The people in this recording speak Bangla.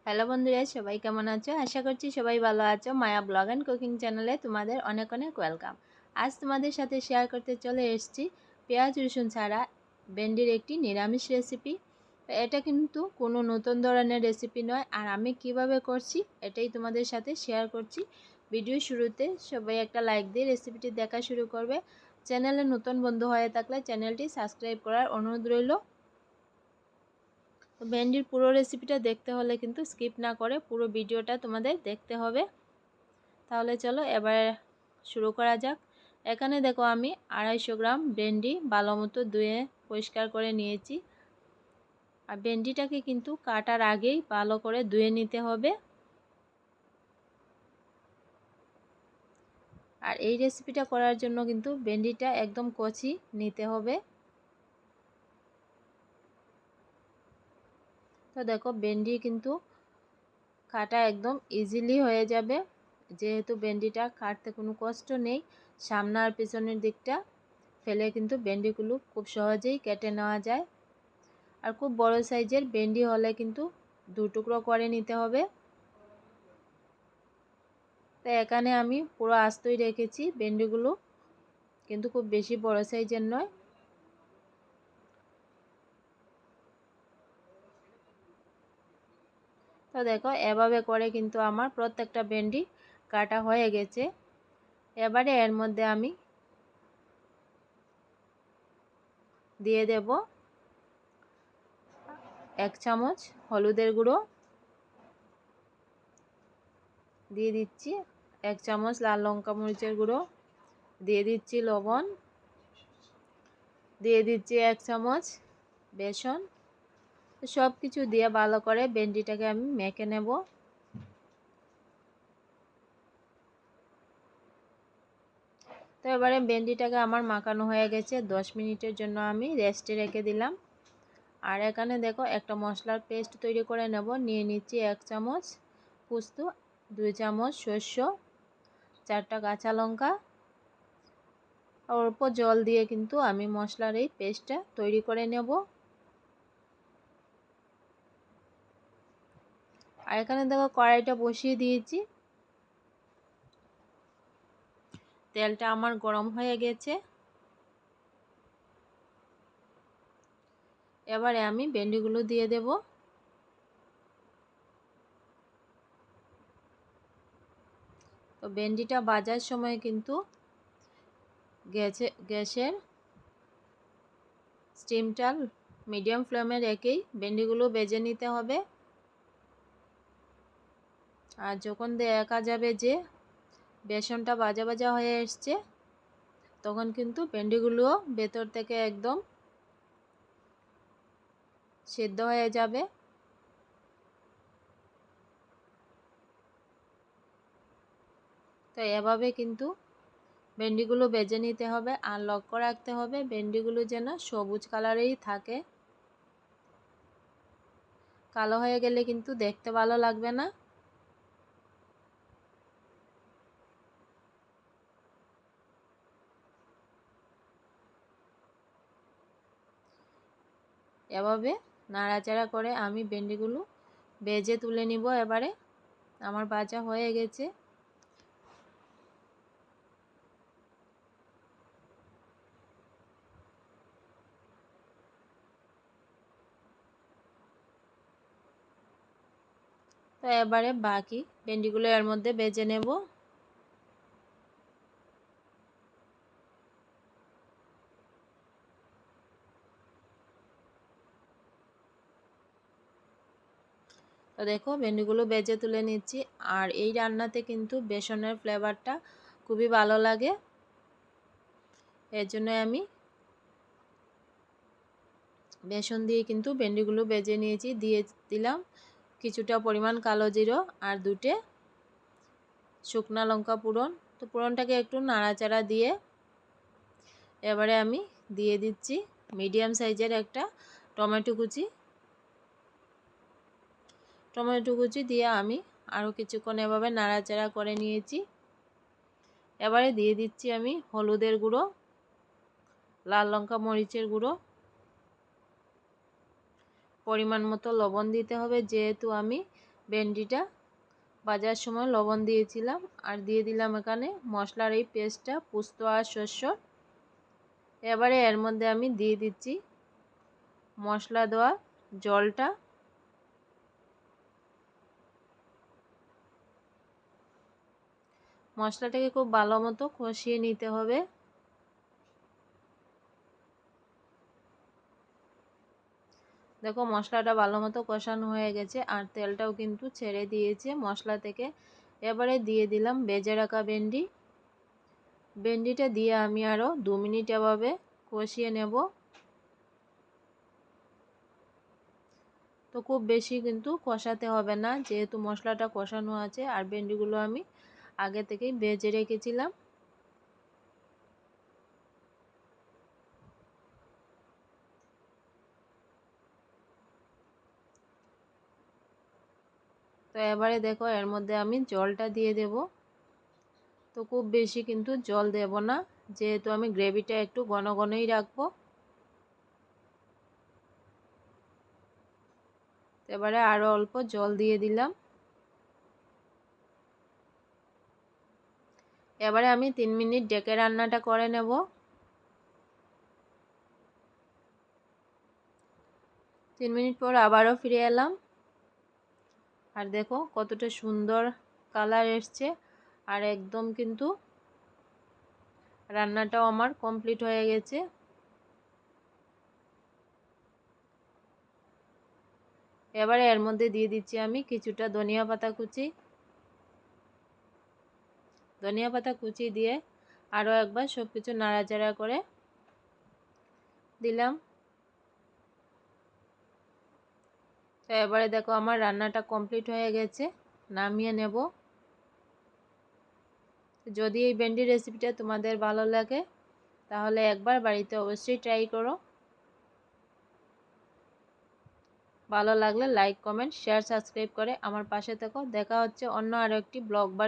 হ্যালো বন্ধুরা, সবাই কেমন আছো? আশা করছি সবাই ভালো আছো। মায়া ব্লগ অ্যান্ড কুকিং চ্যানেলে তোমাদের অনেক অনেক ওয়েলকাম। আজ তোমাদের সাথে শেয়ার করতে চলে এসেছি পেঁয়াজ রসুন ছাড়া ভেন্ডির একটি নিরামিষ রেসিপি। এটা কিন্তু কোনো নতুন ধরনের রেসিপি নয়, আর আমি কিভাবে করছি এটাই তোমাদের সাথে শেয়ার করছি। ভিডিও শুরুতে সবাই একটা লাইক দিয়ে রেসিপিটি দেখা শুরু করবে। চ্যানেলে নতুন বন্ধু হয়ে থাকলে চ্যানেলটি সাবস্ক্রাইব করার অনুরোধ রইল। তো ভেন্ডির পুরো রেসিপিটা দেখতে হলে কিন্তু স্কিপ না করে পুরো ভিডিওটা তোমাদের দেখতে হবে। তাহলে চলো এবার শুরু করা যাক। এখানে দেখো আমি 250 গ্রাম ভেন্ডি ভালো মতো ধুয়ে পরিষ্কার করে নিয়েছি। আর ভেন্ডিটাকে কিন্তু কাটার আগেই ভালো করে ধুয়ে নিতে হবে। আর এই রেসিপিটা করার জন্য কিন্তু ভেন্ডিটা একদম কচি নিতে হবে। তো দেখো ভেন্ডি কিন্তু কাটা একদম ইজিলি হয়ে যাবে, যেহেতু ভেন্ডিটা কাটতে কোনো কষ্ট নেই। সামনে আর পিছনের দিকটা ফেলে কিন্তু ভেন্ডিগুলো খুব সহজেই কেটে নেওয়া যায়। আর খুব বড় সাইজের ভেন্ডি হলে কিন্তু 2 টুকরো করে নিতে হবে। তো এখানে আমি পুরো আস্তই রেখেছি ভেন্ডিগুলো, কিন্তু খুব বেশি বড় সাইজের নয়। তো দেখো এভাবে করে কিন্তু আমার প্রত্যেকটা ভেন্ডি কাটা হয়ে গেছে। এবারে এর মধ্যে আমি দিয়ে দেব 1 চামচ হলুদের গুঁড়ো, দিয়ে দিচ্ছি 1 চামচ লাল লঙ্কা মরিচের গুঁড়ো, দিয়ে দিচ্ছি লবণ, দিয়ে দিচ্ছি 1 চামচ বেসন। সব কিছু দিয়ে ভালো করে ভেন্ডিটাকে আমি মেখে নেব। তো এবারে ভেন্ডিটাকে আমার মাখানো হয়ে গেছে, 10 মিনিটের জন্য আমি রেস্টে রেখে দিলাম। আর এখানে দেখো একটা মশলার পেস্ট তৈরি করে নেব। নিয়ে নিচ্ছি 1 চামচ পোস্ত, 2 চামচ সরষ, 4টা কাঁচা লঙ্কা। অল্প জল দিয়ে কিন্তু আমি মশলার এই পেস্টটা তৈরি করে নেব। আর এখানে দেখো কড়াইটা বসিয়ে দিয়েছি, তেলটা আমার গরম হয়ে গেছে। এবারে আমি ভেন্ডিগুলো দিয়ে দেব। তো ভেন্ডিটা ভাজার সময় কিন্তু গ্যাসের স্টিমটা মিডিয়াম ফ্লেমে রেখেই ভেন্ডিগুলো ভেজে নিতে হবে। আর যখন দেখা যাবে যে বেসনটা ভাজা ভাজা হয়ে এসছে, তখন কিন্তু ভেন্ডিগুলো ভেতর থেকে একদম সেদ্ধ হয়ে যাবে। তো এভাবে কিন্তু ভেন্ডিগুলো ভেজে নিতে হবে। আর লক্ষ্য রাখতে হবে ভেন্ডিগুলো যেন সবুজ কালারেই থাকে। কালো হয়ে গেলে কিন্তু দেখতে ভালো লাগবে না। এভাবে নাড়াচাড়া করে আমি ভেন্ডিগুলো ভেজে তুলে নিব। এবারে আমার ভাজা হয়ে গেছে। তো এবারে বাকি ভেন্ডিগুলো এর মধ্যে ভেজে নেব। তো দেখো ভেন্ডিগুলো ভেজে তুলে নিচ্ছি। আর এই রান্নাতে কিন্তু বেসনের ফ্লেভারটা খুবই ভালো লাগে, এর জন্য আমি বেসন দিয়ে কিন্তু ভেন্ডিগুলো ভেজে নিয়েছি। দিয়ে দিলাম কিছুটা পরিমাণ কালো জিরা আর 2টে শুকনা লঙ্কা ফোড়ন। তো ফোড়নটাকে একটু নাড়াচাড়া দিয়ে এবারে আমি দিয়ে দিচ্ছি মিডিয়াম সাইজের একটা টমেটো কুচি। টমেটো কুচি দিয়ে আমি আরও কিছুক্ষণ এভাবে নাড়াচাড়া করে নিয়েছি। এবারে দিয়ে দিচ্ছি আমি হলুদের গুঁড়ো, লাল লঙ্কা মরিচের গুঁড়ো, পরিমাণ মতো লবণ দিতে হবে, যেহেতু আমি ভেন্ডিটা ভাজার সময় লবণ দিয়েছিলাম, আর দিয়ে দিলাম এখানে মশলার এই পেস্টটা, পোস্ত আর শস্য। এবারে এর মধ্যে আমি দিয়ে দিচ্ছি মশলা দেওয়া জলটা। মশলাটাকে খুব ভালো মতো কষিয়ে নিতে হবে। দেখো মশলাটা ভালো মতো কষানো হয়ে গেছে, আর তেলটাও কিন্তু ছেড়ে দিয়েছে মশলা থেকে। এবারে দিয়ে দিলাম ভেজে রাখা ভেন্ডিটা দিয়ে আমি আরও 2 মিনিট এভাবে কষিয়ে নেব। তো খুব বেশি কিন্তু কষাতে হবে না, যেহেতু মশলাটা কষানো আছে, আর ভেন্ডিগুলো আমি আগে থেকেই ভেজে রেখেছিলাম। তো এবারে দেখো এর মধ্যে আমি জলটা দিয়ে দেব। তো খুব বেশি কিন্তু জল দেব না, যেহেতু আমি গ্রেভিটা একটু ঘন ঘনই রাখবো। এবারে আরও অল্প জল দিয়ে দিলাম। এবারে আমি 3 মিনিট ঢেকে রান্নাটা করে নেব। 3 মিনিট পর আবারও ফিরে এলাম, আর দেখো কতটা সুন্দর কালার এসছে, আর একদম কিন্তু রান্নাটাও আমার কমপ্লিট হয়ে গেছে। এবারে এর মধ্যে দিয়ে দিচ্ছি আমি কিছুটা ধনিয়া পাতা কুচি। ধনিয়া পাতা কুচি দিয়ে আরও একবার সব কিছু নাড়াচাড়া করে দিলাম। তো এবারে দেখো আমার রান্নাটা কমপ্লিট হয়ে গেছে, নামিয়ে নেব। যদি এই ভেন্ডি রেসিপিটা তোমাদের ভালো লাগে তাহলে একবার বাড়িতে অবশ্যই ট্রাই করো। ভালো লাগলে লাইক, কমেন্ট, শেয়ার, সাবস্ক্রাইব করে আমার পাশে থেকো। দেখা হচ্ছে অন্য আরও একটি ব্লগ বা